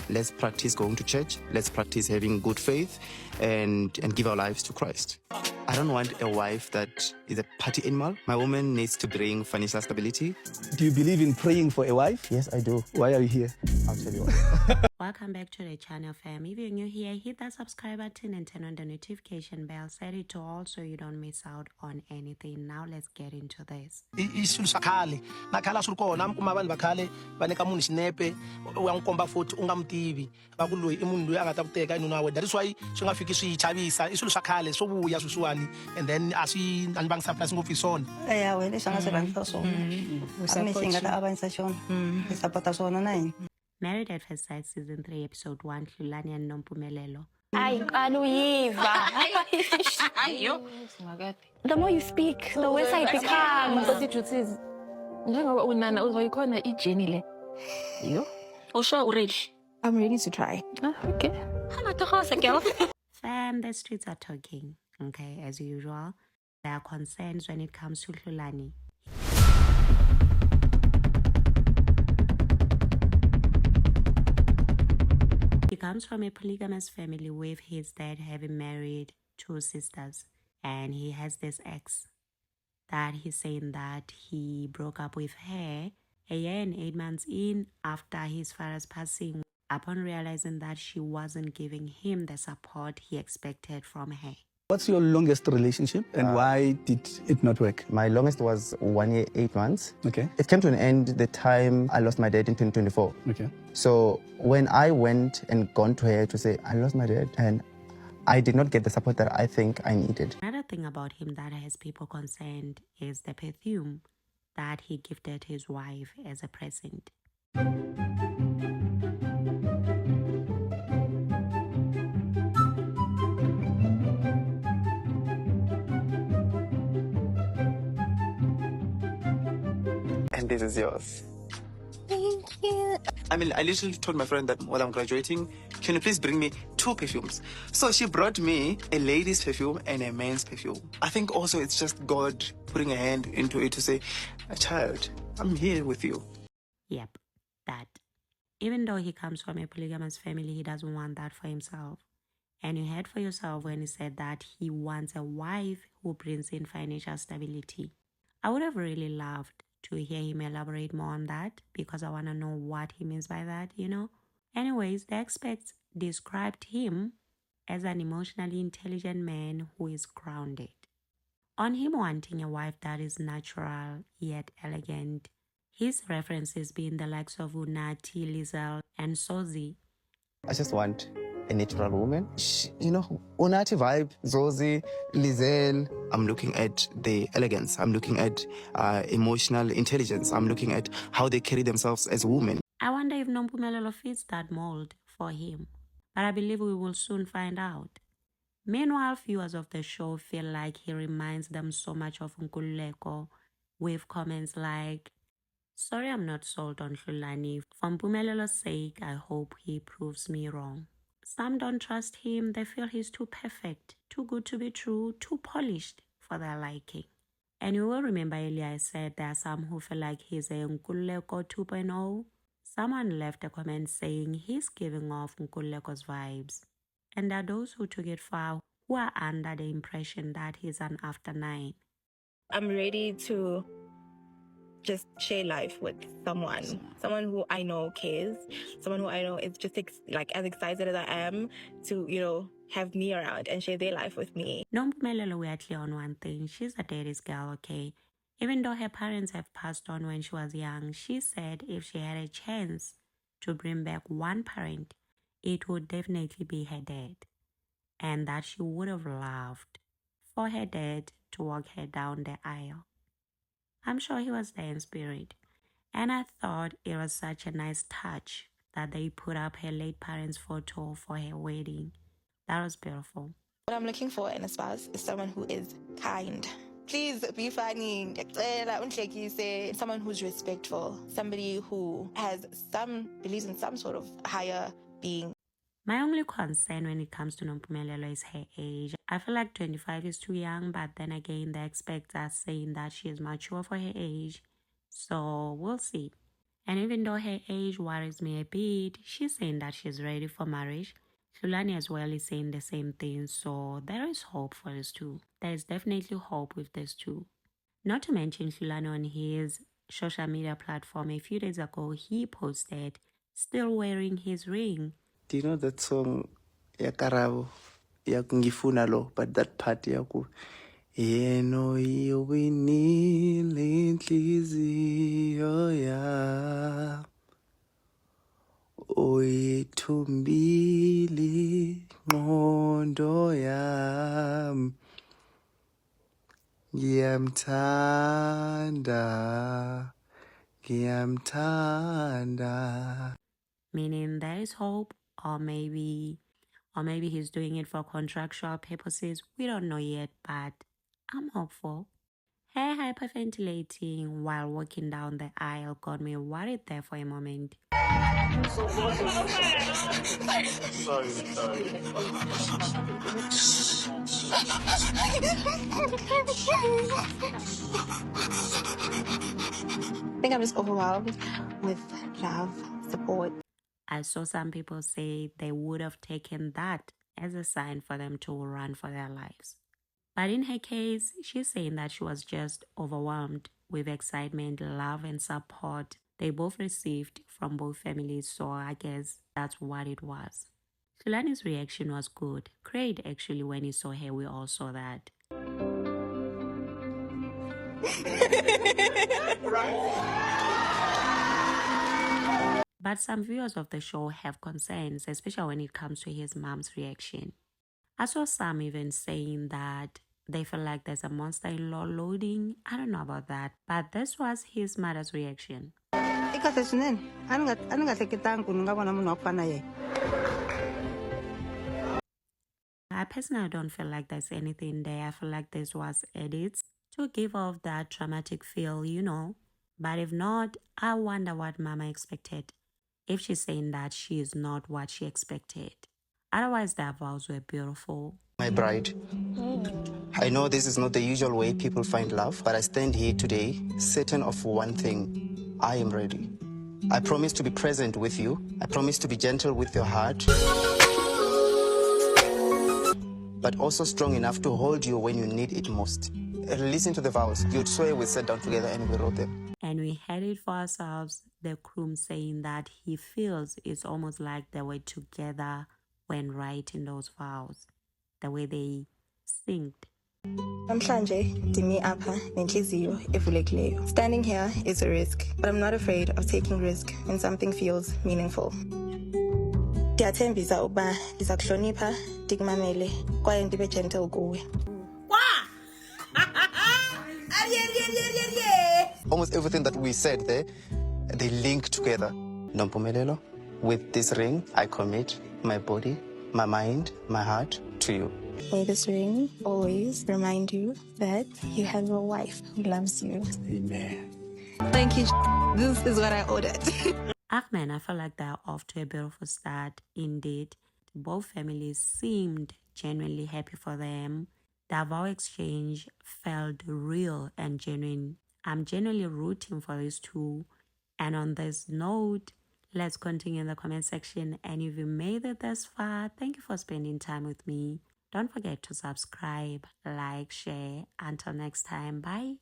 let's practice going to church. Let's practice having good faith and give our lives to Christ. I don't want a wife that is a party animal. My woman needs to bring financial stability. Do you believe in praying for a wife? Yes, I do. Why are you here? I'll tell you why. Welcome back to the channel, fam. If you're new here, hit that subscribe button and turn on the notification bell. Set it to all so you don't miss out on anything. Now let's get into this. Isulu sakhale nakhala suri kona amkuma abantu bakhale baneka munhu xinepe uyangikomba futhi ungamtivi va ku loyi I munhu loyi a nga ta ku teka I nuna wa wena. That is why swi nga fiki swi chavisa isulu sakhale swo vuya sweswiwani and then a swi ani va ngi surprise ngopfu hi swona. Yeah, wena swi nga swi rhandisa swona a mi xi nga ta avanyisa xona hi sapota swona na hina. Married at First Sight Season 3 Episode 1 Hlulani and Nompumelelo. Ay, kanuyiva. The more you speak, the worse I become. But the truth is, njengoba unana uzoyikhona ijeni le. Yo. Usho already. I'm ready to try. Okay. Fam, the streets are talking. Okay, as usual. There are concerns when it comes to Hlulani. He comes from a polygamous family with his dad having married 2 sisters. And he has this ex that he's saying that he broke up with her a year and 8 months in after his father's passing, upon realizing that she wasn't giving him the support he expected from her. What's your longest relationship and why did it not work? My longest was 1 year, 8 months. Okay. It came to an end the time I lost my dad in 2024. Okay. So when I went and gone to her to say, I lost my dad, and I did not get the support that I think I needed. Another thing about him that has people concerned is the perfume that he gifted his wife as a present. And this is yours. Thank you. I mean, I literally told my friend that while I'm graduating, can you please bring me 2 perfumes? So she brought me a lady's perfume and a man's perfume. I think also it's just God putting a hand into it to say, child, I'm here with you. Yep, that. Even though he comes from a polygamous family, he doesn't want that for himself. And you heard for yourself when he said that he wants a wife who brings in financial stability. I would have really loved to hear him elaborate more on that because I want to know what he means by that, you know. Anyways, the experts described him as an emotionally intelligent man who is grounded. On him wanting a wife that is natural yet elegant, his references being the likes of Unathi, Lizelle, and Sozi. I just want a natural woman. You know, Unathi vibe, Zozi, Lizelle. I'm looking at the elegance. I'm looking at emotional intelligence. I'm looking at how they carry themselves as women. I wonder if Nompumelelo fits that mold for him. But I believe we will soon find out. Meanwhile, viewers of the show feel like he reminds them so much of Nkululeko with comments like, sorry I'm not sold on Hlulani. For Mpumelelo's sake, I hope he proves me wrong. Some don't trust him. They feel he's too perfect, too good to be true, too polished for their liking. And you will remember earlier I said there are some who feel like he's a Nkululeko 2.0. Someone left a comment saying he's giving off Nkuleko's vibes. And there are those who took it far who are under the impression that he's an after 9. I'm ready to just share life with someone who I know cares, someone who I know is just like as excited as I am to, you know, have me around and share their life with me. Nompumelelo, we are clear on one thing. She's a daddy's girl, okay? Even though her parents have passed on when she was young, she said if she had a chance to bring back one parent, it would definitely be her dad. And that she would have loved for her dad to walk her down the aisle. I'm sure he was there in spirit. And I thought it was such a nice touch that they put up her late parents' photo for her wedding. That was beautiful. What I'm looking for in a spouse is someone who is kind. Please be funny. Someone who's respectful. Somebody who believes in some sort of higher being. My only concern when it comes to Nompumelelo is her age. I feel like 25 is too young, but then again, the experts are saying that she is mature for her age. So we'll see. And even though her age worries me a bit, she's saying that she's ready for marriage. Hlulani as well is saying the same thing, so there is hope for this too. There is definitely hope with this too. Not to mention Hlulani on his social media platform a few days ago, he posted still wearing his ring. Do you know that song, ya Karabo, ya Ngifuna Lo, but that part yaku, yeno iwinile inhliziyo ya, oyithumbile ingqondo yami, ngiyamthanda. Meaning there is hope, or maybe he's doing it for contractual purposes. We don't know yet, but I'm hopeful. Her hyperventilating while walking down the aisle got me worried there for a moment. I think I'm just overwhelmed with love, support. I saw some people say they would have taken that as a sign for them to run for their lives. But in her case, she's saying that she was just overwhelmed with excitement, love, and support they both received from both families, so I guess that's what it was. Hlulani's reaction was good. Great, actually, when he saw her, we all saw that. But some viewers of the show have concerns, especially when it comes to his mom's reaction. I saw some even saying that they feel like there's a monster-in-law loading. I don't know about that, but this was his mother's reaction. I personally don't feel like there's anything there. I feel like this was edits to give off that dramatic feel, you know. But if not, I wonder what Mama expected. If she's saying that she is not what she expected. Otherwise, their vows were beautiful. My bride, I know this is not the usual way people find love, but I stand here today certain of one thing. I am ready. I promise to be present with you. I promise to be gentle with your heart, but also strong enough to hold you when you need it most. Listen to the vows. You'd swear we sat down together and we wrote them. And we heard it for ourselves, the groom saying that he feels it's almost like they were together when writing those vows, the way they synced. Standing here is a risk, but I'm not afraid of taking risk when something feels meaningful. Ndiyathembisa ukuba ndizakuhlonipha, ndikumamele kwaye ndibe gentle kuwe. Almost everything that we said there, they link together. Nompumelelo, with this ring, I commit my body, my mind, my heart to you. May this ring always remind you that you have a wife who loves you. Amen. Thank you. This is what I ordered. Man, I feel like they're off to a beautiful start. Indeed, both families seemed genuinely happy for them. The vow exchange felt real and genuine. I'm genuinely rooting for these two. And on this note, let's continue in the comment section. And if you made it this far, thank you for spending time with me. Don't forget to subscribe, like, share. Until next time, bye.